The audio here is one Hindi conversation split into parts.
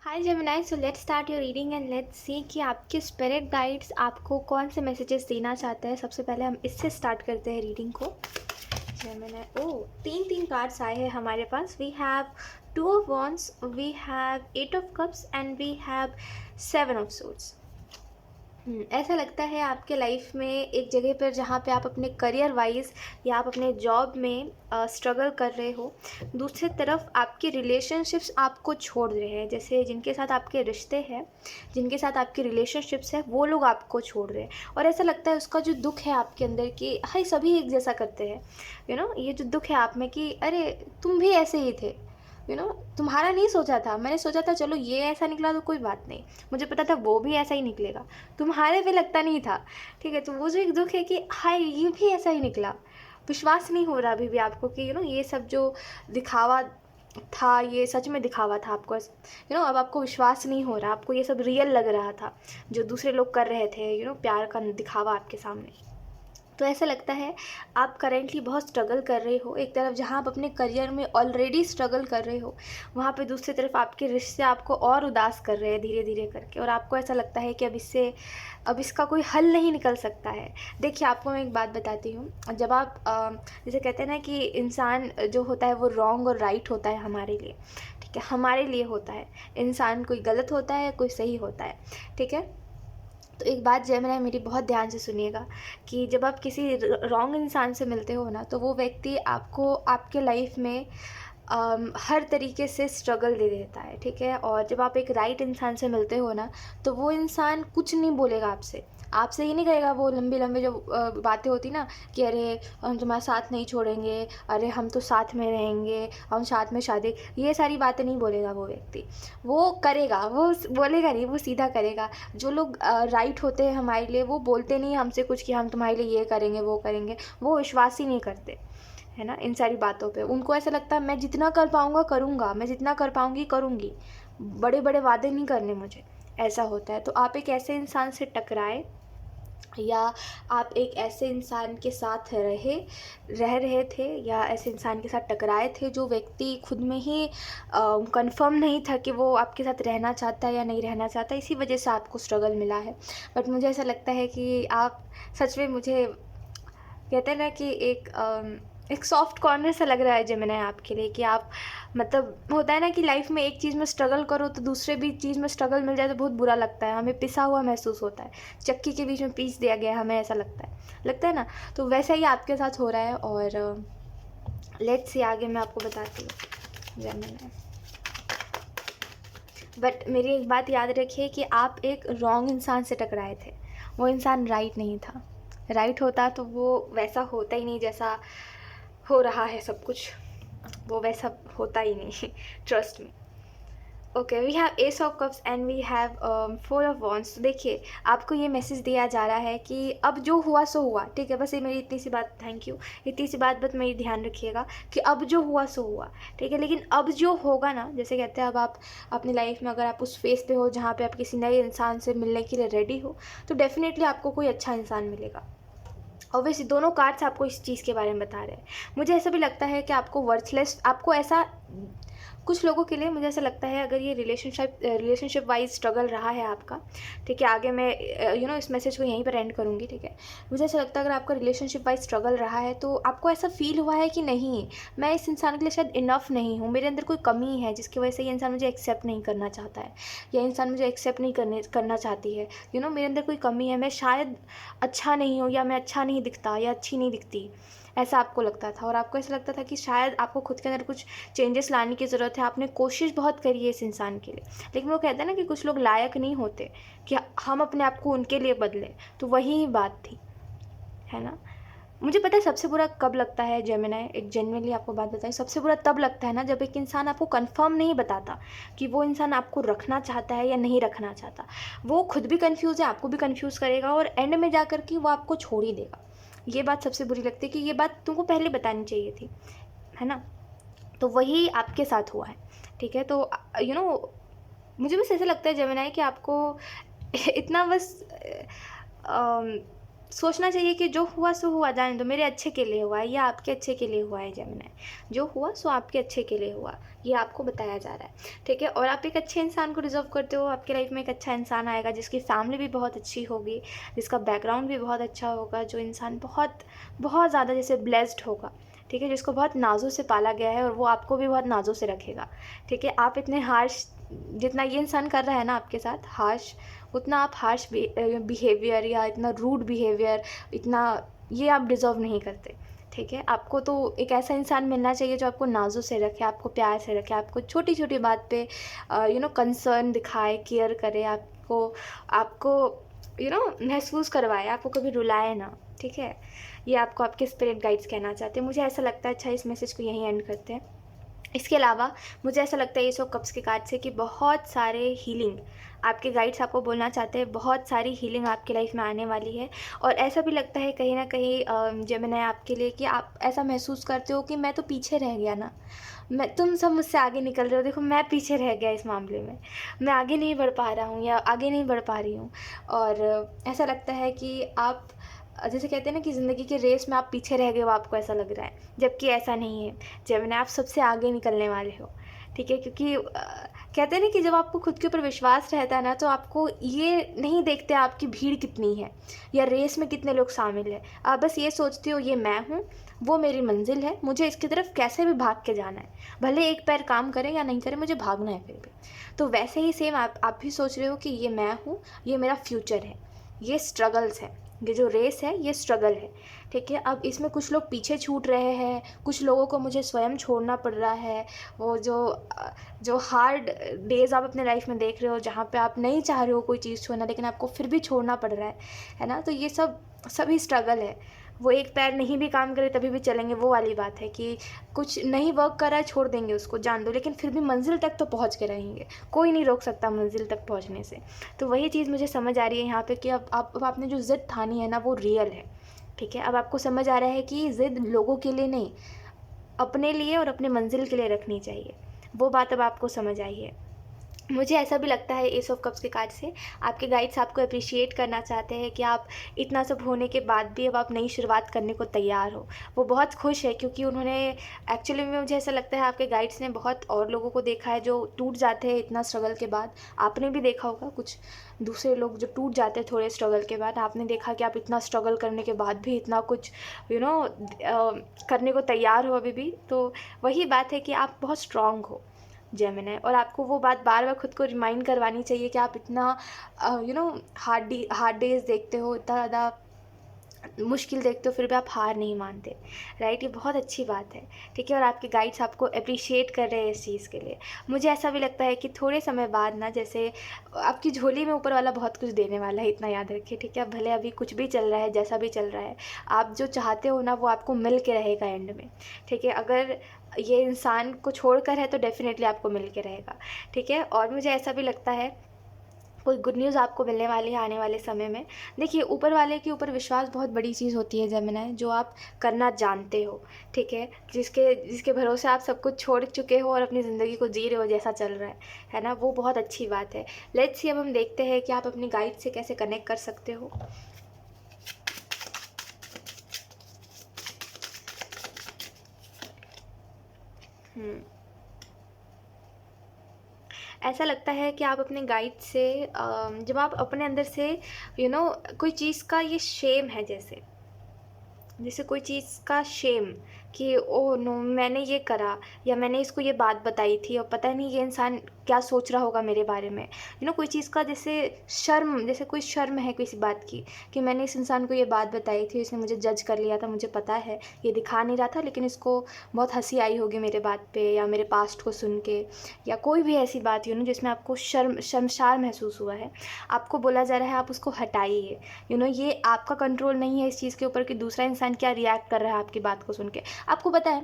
Hi Gemini, so let's start your reading and let's see कि आपके स्पिरिट गाइड्स आपको कौन से मैसेजेस देना चाहते हैं। सबसे पहले हम इससे स्टार्ट करते हैं रीडिंग को। जेमिनाई, ओ तीन तीन कार्ड्स आए हैं हमारे पास। We have two of wands, we have eight of cups and we have seven of swords. ऐसा लगता है आपके लाइफ में एक जगह पर जहाँ पे आप अपने करियर वाइज या आप अपने जॉब में स्ट्रगल कर रहे हो। दूसरी तरफ आपके रिलेशनशिप्स आपको छोड़ रहे हैं, जैसे जिनके साथ आपके रिश्ते हैं, जिनके साथ आपके रिलेशनशिप्स हैं, वो लोग आपको छोड़ रहे हैं। और ऐसा लगता है उसका जो दुख है आपके अंदर कि हाय सभी एक जैसा करते हैं, ये जो दुख है आप में कि अरे तुम भी ऐसे ही थे, तुम्हारा नहीं सोचा था, मैंने सोचा था चलो ये ऐसा निकला तो कोई बात नहीं, मुझे पता था वो भी ऐसा ही निकलेगा, तुम्हारे पे लगता नहीं था। ठीक है, तो वो जो एक दुख है कि हाय ये भी ऐसा ही निकला। विश्वास नहीं हो रहा अभी भी आपको कि ये सब जो दिखावा था ये सच में दिखावा था आपको। अब आपको विश्वास नहीं हो रहा, आपको ये सब रियल लग रहा था जो दूसरे लोग कर रहे थे, प्यार का दिखावा आपके सामने। तो ऐसा लगता है आप करेंटली बहुत स्ट्रगल कर रहे हो। एक तरफ जहाँ आप अपने करियर में ऑलरेडी स्ट्रगल कर रहे हो, वहाँ पे दूसरी तरफ आपके रिश्ते आपको और उदास कर रहे हैं धीरे धीरे करके, और आपको ऐसा लगता है कि अब इसका कोई हल नहीं निकल सकता है। देखिए, आपको मैं एक बात बताती हूँ। जब आप जैसे कहते हैं ना कि इंसान जो होता है वो रॉन्ग और राइट होता है हमारे लिए, ठीक है, हमारे लिए होता है। इंसान कोई गलत होता है, कोई सही होता है, ठीक है। तो एक बात जेमिनी मेरी बहुत ध्यान से सुनिएगा कि जब आप किसी रॉन्ग इंसान से मिलते हो ना, तो वो व्यक्ति आपको आपके लाइफ में हर तरीके से स्ट्रगल दे देता है, ठीक है। और जब आप एक राइट इंसान से मिलते हो ना, तो वो इंसान कुछ नहीं बोलेगा आपसे, आपसे ही नहीं कहेगा वो लंबी लंबी जो बातें होती ना कि अरे हम तुम्हारा साथ नहीं छोड़ेंगे, अरे हम तो साथ में रहेंगे, हम साथ में शादी, ये सारी बातें नहीं बोलेगा वो व्यक्ति। वो करेगा, वो बोलेगा नहीं, वो सीधा करेगा। जो लोग राइट होते हैं हमारे लिए, वो बोलते नहीं हमसे कुछ कि हम तुम्हारे लिए ये करेंगे वो करेंगे, वो विश्वास ही नहीं करते, है ना, इन सारी बातों पे। उनको ऐसा लगता है मैं जितना कर पाऊँगा करूँगा, मैं जितना कर पाऊँगी करूँगी, बड़े बड़े वादे नहीं करने मुझे, ऐसा होता है। तो आप एक ऐसे इंसान से टकराए या आप एक ऐसे इंसान के साथ रह रहे थे या ऐसे इंसान के साथ टकराए थे जो व्यक्ति खुद में ही कंफर्म नहीं था कि वो आपके साथ रहना चाहता है या नहीं रहना चाहता, इसी वजह से आपको स्ट्रगल मिला है। बट मुझे ऐसा लगता है कि आप सच में, मुझे कहते हैं ना कि एक सॉफ्ट कॉर्नर सा लग रहा है जेमिनी आपके लिए, कि आप, मतलब होता है ना कि लाइफ में एक चीज़ में स्ट्रगल करो तो दूसरे भी चीज़ में स्ट्रगल मिल जाए तो बहुत बुरा लगता है, हमें पिसा हुआ महसूस होता है, चक्की के बीच में पीस दिया गया हमें, ऐसा लगता है ना। तो वैसा ही आपके साथ हो रहा है। और लेट्स सी आगे मैं आपको बताती हूँ जेमिनी। बट मेरी एक बात याद रखिए कि आप एक रॉन्ग इंसान से टकराए थे, वो इंसान राइट नहीं था। राइट होता तो वो वैसा होता ही नहीं जैसा हो रहा है सब कुछ, वो वैसा होता ही नहीं। Trust me. Okay, we have ace of cups and we have four of wands. तो देखिए, आपको ये मैसेज दिया जा रहा है कि अब जो हुआ सो हुआ, ठीक है। बस ये मेरी इतनी सी बात, थैंक यू, इतनी सी बात बस मेरी ध्यान रखिएगा कि अब जो हुआ सो हुआ, ठीक है। लेकिन अब जो होगा ना, जैसे कहते हैं, अब आप अपनी लाइफ में अगर आप उस फेज़ पे हो जहाँ पे आप किसी नए इंसान से मिलने के लिए रेडी हो, तो डेफिनेटली आपको कोई अच्छा इंसान मिलेगा। ऑब्वियसली दोनों कार्ड्स आपको इस चीज़ के बारे में बता रहे हैं। मुझे ऐसा भी लगता है कि आपको वर्थलेस, आपको ऐसा, कुछ लोगों के लिए मुझे ऐसा लगता है, अगर ये रिलेशनशिप वाइज स्ट्रगल रहा है आपका, ठीक है, आगे मैं इस मैसेज को यहीं पर एंड करूँगी, ठीक है। मुझे ऐसा लगता है अगर आपका रिलेशनशिप वाइज स्ट्रगल रहा है तो आपको ऐसा फील हुआ है कि नहीं, मैं इस इंसान के लिए शायद इनफ नहीं हूँ, मेरे अंदर कोई कमी है जिसकी वजह से ये इंसान मुझे एक्सेप्ट नहीं करना चाहता है, या इंसान मुझे एक्सेप्ट नहीं करना चाहती है। मेरे अंदर कोई कमी है, मैं शायद अच्छा नहीं हूँ, या मैं अच्छा नहीं दिखता या अच्छी नहीं दिखती, ऐसा आपको लगता था। और आपको ऐसा लगता था कि शायद आपको खुद के अंदर कुछ चेंजेस लाने की ज़रूरत है, आपने कोशिश बहुत करी है इस इंसान के लिए, लेकिन वो कहते हैं ना कि कुछ लोग लायक नहीं होते कि हम अपने आप को उनके लिए बदलें, तो वही बात थी, है ना। मुझे पता है सबसे बुरा कब लगता है जेमिनी, एक जेन्युइनली आपको बात बताई, सबसे बुरा तब लगता है ना जब एक इंसान आपको कंफर्म नहीं बताता कि वो इंसान आपको रखना चाहता है या नहीं रखना चाहता। वो खुद भी कंफ्यूज है, आपको भी कंफ्यूज करेगा, और एंड में जा कर के वो आपको छोड़ ही देगा। ये बात सबसे बुरी लगती है कि ये बात तुमको पहले बतानी चाहिए थी, है ना। तो वही आपके साथ हुआ है, ठीक है। तो मुझे बस ऐसा लगता है जेमिनी कि आपको इतना बस सोचना चाहिए कि जो हुआ सो हुआ, जाने दो, मेरे अच्छे के लिए हुआ है या आपके अच्छे के लिए हुआ है जेमिनी। जो हुआ सो आपके अच्छे के लिए हुआ, ये आपको बताया जा रहा है, ठीक है। और आप एक अच्छे इंसान को डिज़र्व करते हो, आपकी लाइफ में एक अच्छा इंसान आएगा जिसकी फैमिली भी बहुत अच्छी होगी, जिसका बैकग्राउंड भी बहुत अच्छा होगा, जो इंसान बहुत बहुत ज़्यादा जैसे ब्लेस्ड होगा, ठीक है, जिसको बहुत नाज़ों से पाला गया है और वो आपको भी बहुत नाज़ों से रखेगा, ठीक है। आप इतने हार्श, जितना ये इंसान कर रहा है ना आपके साथ हार्श, उतना आप हार्श बिहेवियर या इतना रूड बिहेवियर, इतना ये आप डिज़र्व नहीं करते, ठीक है। आपको तो एक ऐसा इंसान मिलना चाहिए जो आपको नाज़ों से रखे, आपको प्यार से रखे, आपको छोटी छोटी बात पे कंसर्न दिखाए, केयर करे, आपको आपको महसूस करवाए, आपको कभी रुलाए ना, ठीक है। ये आपको आपके स्पिरिट गाइड्स कहना चाहते हैं, मुझे ऐसा लगता है। अच्छा, इस मैसेज को यहीं एंड करते हैं। इसके अलावा मुझे ऐसा लगता है ये सब कप्स के कार्ड से कि बहुत सारे हीलिंग आपके गाइड्स आपको बोलना चाहते हैं, बहुत सारी हीलिंग आपकी लाइफ में आने वाली है। और ऐसा भी लगता है कहीं ना कहीं जेमिनी आपके लिए कि आप ऐसा महसूस करते हो कि मैं तो पीछे रह गया ना, तुम सब मुझसे आगे निकल रहे हो, देखो मैं पीछे रह गया इस मामले में, मैं आगे नहीं बढ़ पा रहा हूँ या आगे नहीं बढ़ पा रही हूँ। और ऐसा लगता है कि आप जैसे कहते हैं ना कि ज़िंदगी के रेस में आप पीछे रह गए हो, आपको ऐसा लग रहा है, जबकि ऐसा नहीं है जेमिनी, आप सबसे आगे निकलने वाले हो, ठीक है। क्योंकि कहते हैं ना कि जब आपको खुद के ऊपर विश्वास रहता है ना, तो आपको ये नहीं देखते आपकी भीड़ कितनी है या रेस में कितने लोग शामिल हैं, आप बस ये सोचते हो ये मैं हूँ, वो मेरी मंजिल है, मुझे इसकी तरफ कैसे भी भाग के जाना है, भले एक पैर काम करे या नहीं करे, मुझे भागना है फिर भी। तो वैसे ही सेम आप भी सोच रहे हो कि ये मैं हूँ, ये मेरा फ्यूचर है, ये स्ट्रगल्स है, ये जो रेस है ये स्ट्रगल है, ठीक है। अब इसमें कुछ लोग पीछे छूट रहे हैं, कुछ लोगों को मुझे स्वयं छोड़ना पड़ रहा है, वो जो हार्ड डेज़ आप अपने लाइफ में देख रहे हो, जहाँ पे आप नहीं चाह रहे हो कोई चीज़ छोड़ना लेकिन आपको फिर भी छोड़ना पड़ रहा है ना। तो ये सभी स्ट्रगल है। वो एक पैर नहीं भी काम करे तभी भी चलेंगे, वो वाली बात है कि कुछ नहीं वर्क कर रहा है छोड़ देंगे उसको, जान दो, लेकिन फिर भी मंजिल तक तो पहुंच के रहेंगे, कोई नहीं रोक सकता मंजिल तक पहुंचने से। तो वही चीज़ मुझे समझ आ रही है यहाँ पे कि अब आपने जो ज़िद ठानी है ना वो रियल है, ठीक है। अब आपको समझ आ रहा है कि ज़िद लोगों के लिए नहीं, अपने लिए और अपने मंजिल के लिए रखनी चाहिए, वो बात अब आपको समझ आई है। मुझे ऐसा भी लगता है एस ऑफ कप्स के कार्ड से आपके गाइड्स आपको अप्रिशिएट करना चाहते हैं कि आप इतना सब होने के बाद भी अब आप नई शुरुआत करने को तैयार हो। वो बहुत खुश है क्योंकि उन्होंने एक्चुअली में, मुझे ऐसा लगता है आपके गाइड्स ने बहुत और लोगों को देखा है जो टूट जाते हैं इतना स्ट्रगल के बाद। आपने भी देखा होगा कुछ दूसरे लोग जो टूट जाते हैं थोड़े स्ट्रगल के बाद, आपने देखा कि आप इतना स्ट्रगल करने के बाद भी इतना कुछ करने को तैयार हो अभी भी। तो वही बात है कि आप बहुत स्ट्रांग हो जेमिनी, और आपको वो बात बार बार खुद को रिमाइंड करवानी चाहिए कि आप इतना हार्ड डेज देखते हो, इतना ज़्यादा मुश्किल देखते हो, फिर भी आप हार नहीं मानते, राइट। ये बहुत अच्छी बात है, ठीक है। और आपके गाइड्स आपको अप्रिशिएट कर रहे हैं इस चीज़ के लिए। मुझे ऐसा भी लगता है कि थोड़े समय बाद ना, जैसे आपकी झोली में ऊपर वाला बहुत कुछ देने वाला है, इतना याद रखिए, ठीक है। भले अभी कुछ भी चल रहा है, जैसा भी चल रहा है, आप जो चाहते हो ना वो आपको मिल के रहेगा एंड में, ठीक है। अगर ये इंसान को छोड़कर है तो डेफिनेटली आपको मिल के रहेगा, ठीक है। और मुझे ऐसा भी लगता है कोई गुड न्यूज़ आपको मिलने वाली है आने वाले समय में। देखिए, ऊपर वाले के ऊपर विश्वास बहुत बड़ी चीज़ होती है जेमिनी, जो आप करना जानते हो, ठीक है। जिसके भरोसे आप सब कुछ छोड़ चुके हो और अपनी ज़िंदगी को जी रहे हो जैसा चल रहा है ना, वो बहुत अच्छी बात है। लेट्स सी, अब हम देखते हैं कि आप अपनी गाइड से कैसे कनेक्ट कर सकते हो। ऐसा लगता है कि आप अपने गाइड से जब आप अपने अंदर से कोई चीज़ का ये शेम है, जैसे कोई चीज़ का शेम कि ओह नो, मैंने ये करा या मैंने इसको ये बात बताई थी और पता नहीं ये इंसान क्या सोच रहा होगा मेरे बारे में, कोई चीज़ का जैसे शर्म, जैसे कोई शर्म है किसी बात की कि मैंने इस इंसान को ये बात बताई थी, इसने मुझे जज कर लिया था, मुझे पता है ये दिखा नहीं रहा था लेकिन इसको बहुत हंसी आई होगी मेरे बात पे या मेरे पास्ट को सुन के, या कोई भी ऐसी बात जिसमें आपको शर्मसार महसूस हुआ है। आपको बोला जा रहा है आप उसको हटाइए। ये आपका कंट्रोल नहीं है इस चीज़ के ऊपर कि दूसरा इंसान क्या रिएक्ट कर रहा है आपकी बात को सुन के। आपको पता है,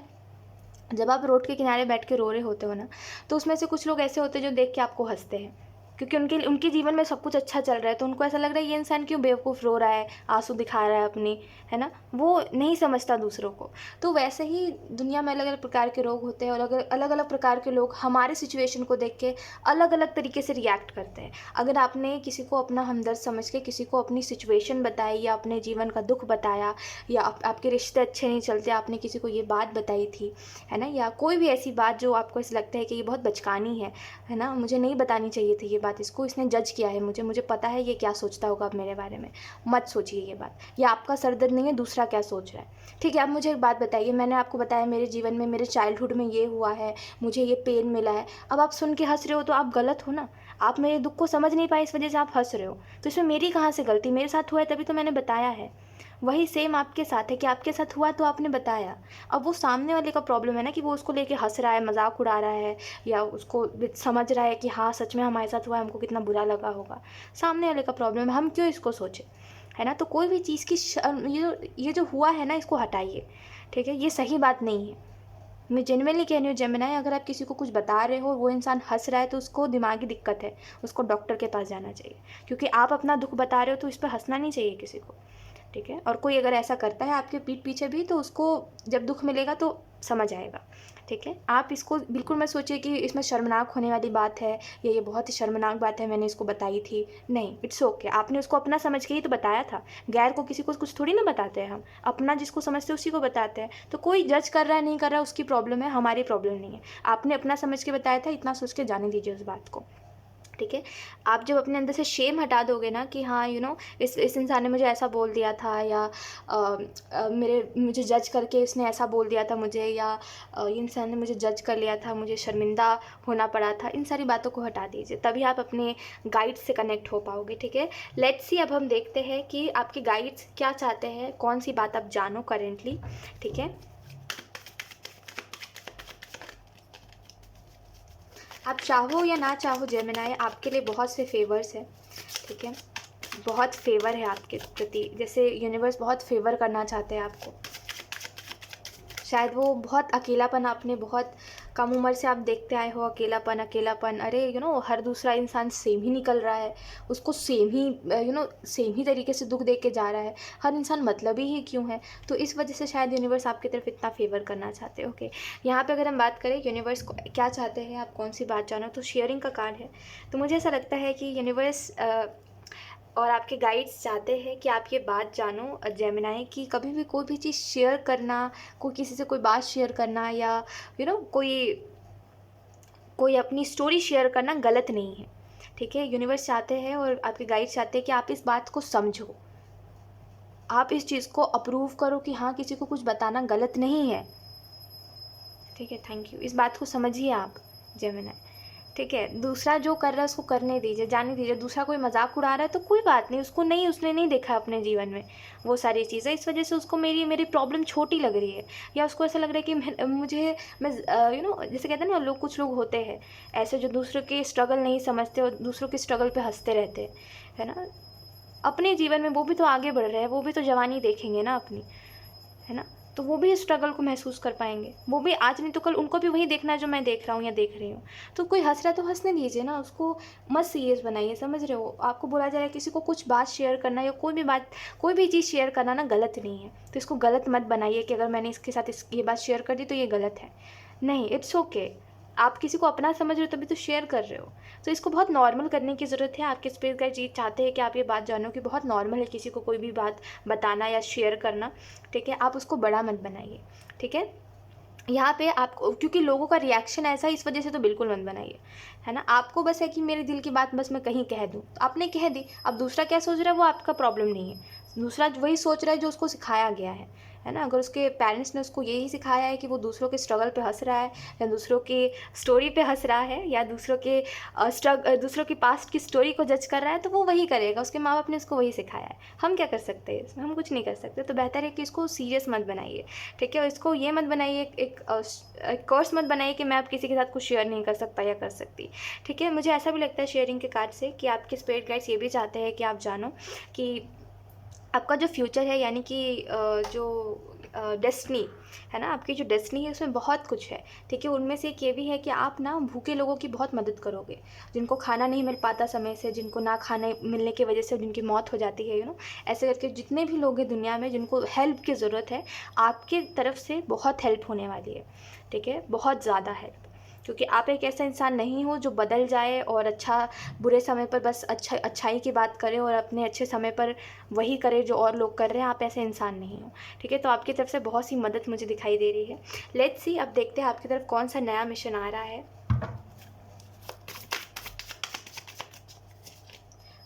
जब आप रोड के किनारे बैठ के रो रहे होते हो ना, तो उसमें से कुछ लोग ऐसे होते हैं जो देख के आपको हंसते हैं, क्योंकि उनके जीवन में सब कुछ अच्छा चल रहा है, तो उनको ऐसा लग रहा है ये इंसान क्यों बेवकूफ़ रो रहा है, आंसू दिखा रहा है अपनी, है ना, वो नहीं समझता दूसरों को। तो वैसे ही दुनिया में अलग अलग प्रकार के रोग होते हैं, और अलग अलग प्रकार के लोग हमारे सिचुएशन को देख के अलग अलग तरीके से रिएक्ट करते हैं। अगर आपने किसी को अपना हमदर्द समझ के किसी को अपनी सिचुएशन बताई, या अपने जीवन का दुख बताया, या आपके रिश्ते अच्छे नहीं चलते, आपने किसी को ये बात बताई थी, है ना, या कोई भी ऐसी बात जो आपको ऐसा लगता है कि ये बहुत बचकानी है ना, मुझे नहीं बतानी चाहिए थी ये बात, इसको इसने जज किया है मुझे पता है ये क्या सोचता होगा अब मेरे बारे में, मत सोचिए ये बात, ये आपका सरदर्द नहीं है, दूसरा क्या सोच रहा है। ठीक है, आप मुझे एक बात बताइए, मैंने आपको बताया मेरे जीवन में, मेरे चाइल्डहुड में ये हुआ है, मुझे ये पेन मिला है, अब आप सुन के हंस रहे हो तो आप गलत हो ना, आप मेरे दुख को समझ नहीं पाए, इस वजह से आप हंस रहे हो, तो इसमें मेरी कहाँ से गलती, मेरे साथ हुआ है तभी तो मैंने बताया है। वही सेम आपके साथ है कि आपके साथ हुआ तो आपने बताया। अब वो सामने वाले का प्रॉब्लम है ना कि वो उसको लेके हंस रहा है, मजाक उड़ा रहा है, या उसको समझ रहा है कि हाँ सच में हमारे साथ हुआ है, हमको कितना बुरा लगा होगा, सामने वाले का प्रॉब्लम है, हम क्यों इसको सोचें, है ना। तो कोई भी चीज़ की ये जो हुआ है ना, इसको हटाइए, ठीक है, ये सही बात नहीं है। मैं जेन्युइनली कह रही हूँ जेमिनाई, अगर आप किसी को कुछ बता रहे हो, वो इंसान हंस रहा है, तो उसको दिमागी दिक्कत है, उसको डॉक्टर के पास जाना चाहिए, क्योंकि आप अपना दुख बता रहे हो तो इस पर हंसना नहीं चाहिए किसी को, ठीक है। और कोई अगर ऐसा करता है आपके पीठ पीछे भी, तो उसको जब दुख मिलेगा तो समझ आएगा, ठीक है। आप इसको बिल्कुल मत सोचिए कि इसमें शर्मनाक होने वाली बात है, या ये बहुत ही शर्मनाक बात है, मैंने इसको बताई थी, नहीं, इट्स ओके, आपने उसको अपना समझ के ही तो बताया था। गैर को किसी को कुछ थोड़ी ना बताते हैं हम, अपना जिसको समझते हैं उसी को बताते हैं। तो कोई जज कर रहा है नहीं कर रहा है उसकी प्रॉब्लम है, हमारी प्रॉब्लम नहीं है। आपने अपना समझ के बताया था, इतना सोच के जाने दीजिए उस बात को, ठीक है। आप जब अपने अंदर से शेम हटा दोगे ना कि हाँ इस इंसान ने मुझे ऐसा बोल दिया था, या मुझे जज करके इसने ऐसा बोल दिया था मुझे, या ये इंसान ने मुझे जज कर लिया था, मुझे शर्मिंदा होना पड़ा था, इन सारी बातों को हटा दीजिए, तभी आप अपने गाइड्स से कनेक्ट हो पाओगे, ठीक है। लेट्स सी, अब हम देखते हैं कि आपके गाइड्स क्या चाहते हैं, कौन सी बात आप जानो करेंटली, ठीक है। आप चाहो या ना चाहो जेमिनाई, आपके लिए बहुत से फेवर्स हैं, ठीक है, बहुत फेवर है आपके प्रति, जैसे यूनिवर्स बहुत फेवर करना चाहते हैं आपको। शायद वो बहुत अकेलापन, आपने बहुत कम उम्र से आप देखते आए हो अकेलापन, अरे हर दूसरा इंसान सेम ही निकल रहा है, उसको सेम ही तरीके से दुख देख के जा रहा है, हर इंसान मतलबी ही क्यों है। तो इस वजह से शायद यूनिवर्स आपकी तरफ इतना फेवर करना चाहते हैं, ओके। यहाँ पे अगर हम बात करें यूनिवर्स को क्या चाहते हैं, आप कौन सी बात जानो, तो शेयरिंग का कार्ड है। तो मुझे ऐसा लगता है कि यूनिवर्स और आपके गाइड्स चाहते हैं कि आप ये बात जानो जेमिनाई, कि कभी भी कोई भी चीज़ शेयर करना, कोई किसी से कोई बात शेयर करना, या कोई अपनी स्टोरी शेयर करना गलत नहीं है, ठीक है। यूनिवर्स चाहते हैं और आपके गाइड्स चाहते हैं कि आप इस बात को समझो, आप इस चीज़ को अप्रूव करो कि हाँ किसी को कुछ बताना गलत नहीं है, ठीक है। थैंक यू, इस बात को समझिए आप जेमिनाई, ठीक है। दूसरा जो कर रहा है उसको करने दीजिए, जाने दीजिए। दूसरा कोई मजाक उड़ा रहा है तो कोई बात नहीं, उसने नहीं देखा अपने जीवन में वो सारी चीज़ें, इस वजह से उसको मेरी प्रॉब्लम छोटी लग रही है, या उसको ऐसा लग रहा है कि मैं जैसे कहते हैं ना, कुछ लोग होते हैं ऐसे जो दूसरों के स्ट्रगल नहीं समझते और दूसरों के स्ट्रगल पे हंसते रहते हैं, है ना। अपने जीवन में वो भी तो आगे बढ़ रहे हैं, वो भी तो जवानी देखेंगे ना अपनी, है ना, तो वो भी इस स्ट्रगल को महसूस कर पाएंगे, वो भी आज नहीं तो कल उनको भी वही देखना है जो मैं देख रहा हूँ या देख रही हूँ। तो कोई हंस रहा है तो हंसने दीजिए ना, उसको मत सीरियस बनाइए, समझ रहे हो। आपको बोला जा रहा है किसी को कुछ बात शेयर करना या कोई भी चीज़ शेयर करना ना गलत नहीं है, तो इसको गलत मत बनाइए कि अगर मैंने इसके साथ ये बात शेयर कर दी तो ये गलत है, नहीं, इट्स ओके। आप किसी को अपना समझ रहे हो तभी तो शेयर कर रहे हो, तो इसको बहुत नॉर्मल करने की ज़रूरत है। आपके स्पिरिट गाइड जी चाहते हैं कि आप ये बात जानो कि बहुत नॉर्मल है किसी को कोई भी बात बताना या शेयर करना, ठीक है। आप उसको बड़ा मत बनाइए, ठीक है। यहाँ पे आपको, क्योंकि लोगों का रिएक्शन ऐसा है, इस वजह से तो बिल्कुल मत बनाइए, है ना। आपको बस है कि मेरे दिल की बात बस मैं कहीं कह दूँ, तो आपने कह दी, अब दूसरा क्या सोच रहा है वो आपका प्रॉब्लम नहीं है, दूसरा वही सोच रहा है जो उसको सिखाया गया है ना। अगर उसके पेरेंट्स ने उसको यही सिखाया है कि वो दूसरों के स्ट्रगल पे हंस रहा है, या दूसरों की स्टोरी पे हंस रहा है, या दूसरों की पास्ट की स्टोरी को जज कर रहा है, तो वो वही करेगा, उसके माँ बाप ने उसको वही सिखाया है। हम क्या कर सकते हैं इसमें, हम कुछ नहीं कर सकते। तो बेहतर है कि इसको सीरियस मत बनाइए, ठीक है। इसको ये मत बनाइए, एक कोर्स मत बनाइए कि मैं अब किसी के साथ कुछ शेयर नहीं कर सकता या कर सकती, ठीक है। मुझे ऐसा भी लगता है शेयरिंग के कार्ड से कि आपके स्पिरिट गाइड्स ये भी चाहते हैं कि आप जानो कि आपका जो फ्यूचर है, यानी कि जो डेस्टिनी है ना, आपकी जो डेस्टिनी है उसमें बहुत कुछ है, ठीक है। उनमें से एक ये भी है कि आप ना भूखे लोगों की बहुत मदद करोगे, जिनको खाना नहीं मिल पाता समय से, जिनको ना खाने मिलने की वजह से जिनकी मौत हो जाती है, ऐसे करके जितने भी लोग हैं दुनिया में जिनको हेल्प की ज़रूरत है, आपके तरफ से बहुत हेल्प होने वाली है, ठीक है, बहुत ज़्यादा हेल्प। क्योंकि आप एक ऐसा इंसान नहीं हो जो बदल जाए और बुरे समय पर बस अच्छाई की बात करे और अपने अच्छे समय पर वही करे जो और लोग कर रहे हैं। आप ऐसे इंसान नहीं हो, ठीक है। तो आपकी तरफ से बहुत सी मदद मुझे दिखाई दे रही है। लेट्स सी, अब देखते हैं आपकी तरफ कौन सा नया मिशन आ रहा है।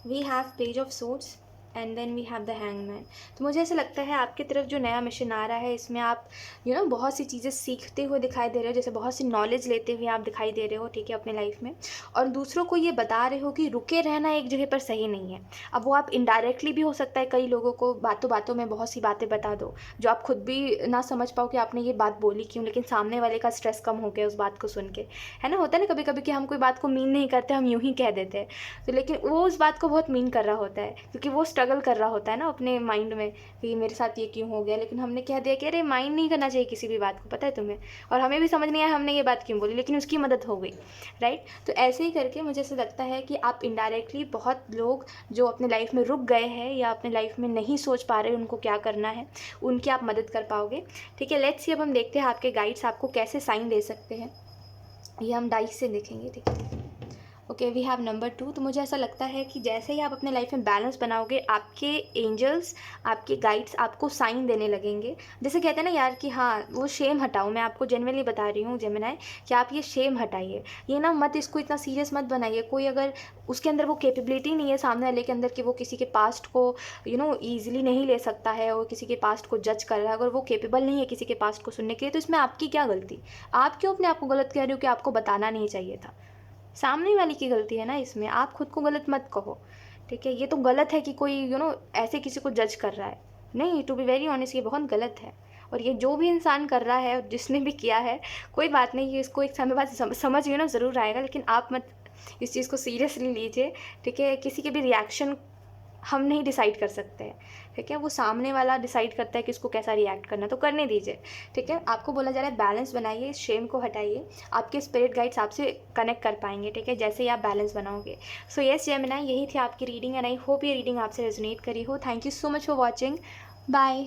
We have page of swords and then we have the hangman. तो मुझे ऐसा लगता है आपकी तरफ जो नया मिशन आ रहा है, इसमें आप बहुत सी चीज़ें सीखते हुए दिखाई दे रहे हो, जैसे बहुत सी नॉलेज लेते हुए आप दिखाई दे रहे हो, ठीक है, अपने लाइफ में। और दूसरों को ये बता रहे हो कि रुके रहना एक जगह पर सही नहीं है। अब वो आप इनडायरेक्टली भी हो सकता है, कई लोगों को बातों बातों में बहुत सी बातें बता दो जो आप खुद भी ना समझ पाओ कि आपने ये बात बोली क्यों, लेकिन सामने वाले का स्ट्रेस कम हो गया उस बात को सुन के, है ना। होता है ना कभी कभी कि हम कोई बात को मीन नहीं करते, हम यूं ही कह देते हैं, तो लेकिन वो उस बात को बहुत मीन कर रहा होता है, क्योंकि वो स्ट्रगल कर रहा होता है ना अपने माइंड में कि मेरे साथ ये क्यों हो गया। लेकिन हमने कह दिया कि अरे माइंड नहीं करना चाहिए किसी भी बात को, पता है तुम्हें, और हमें भी समझ नहीं आया हमने ये बात क्यों बोली, लेकिन उसकी मदद हो गई, राइट। तो ऐसे ही करके मुझे ऐसा लगता है कि आप इनडायरेक्टली बहुत लोग जो अपने लाइफ में रुक गए हैं या अपने लाइफ में नहीं सोच पा रहे उनको क्या करना है, उनकी आप मदद कर पाओगे, ठीक है। लेट्स सी, अब हम देखते हैं आपके गाइड्स आपको कैसे साइन दे सकते हैं। ये हम डाइस से देखेंगे, ठीक है। Okay, we have number 2। तो मुझे ऐसा लगता है कि जैसे ही आप अपने लाइफ में बैलेंस बनाओगे, आपके एंजल्स, आपके गाइड्स आपको साइन देने लगेंगे। जैसे कहते हैं ना यार कि हाँ वो शेम हटाओ, मैं आपको जेन्युइनली बता रही हूँ जेमिनाई कि आप ये शेम हटाइए, ये ना मत, इसको इतना सीरियस मत बनाइए। कोई अगर उसके अंदर वो कैपेबिलिटी नहीं है सामने वाले के अंदर कि वो किसी के पास्ट को ईजिली नहीं ले सकता है और किसी के पास्ट को जज कर रहा है, अगर वो कैपेबल नहीं है किसी के पास्ट को सुनने के लिए, तो इसमें आपकी क्या गलती? आप क्यों अपने आप को गलत कह रहे हो कि आपको बताना नहीं चाहिए था? सामने वाले की गलती है ना इसमें, आप खुद को गलत मत कहो, ठीक है। ये तो गलत है कि कोई ऐसे किसी को जज कर रहा है, नहीं, टू बी वेरी ऑनेस्ट ये बहुत गलत है। और ये जो भी इंसान कर रहा है और जिसने भी किया है, कोई बात नहीं, ये इसको एक समय बाद समझ ज़रूर आएगा, लेकिन आप मत इस चीज़ को सीरियसली लीजिए, ठीक है। किसी के भी रिएक्शन हम नहीं डिसाइड कर सकते हैं, ठीक है, वो सामने वाला डिसाइड करता है कि उसको कैसा रिएक्ट करना, तो करने दीजिए, ठीक है। आपको बोला जा रहा है बैलेंस बनाइए, शेम को हटाइए, आपके स्पिरिट गाइड्स आपसे कनेक्ट कर पाएंगे, ठीक है, जैसे ही आप बैलेंस बनाओगे। सो यस जेमिनी, यही थी आपकी रीडिंग एंड आई होप ये रीडिंग आपसे रेजोनेट करी हो। Thank you so much for watching, bye.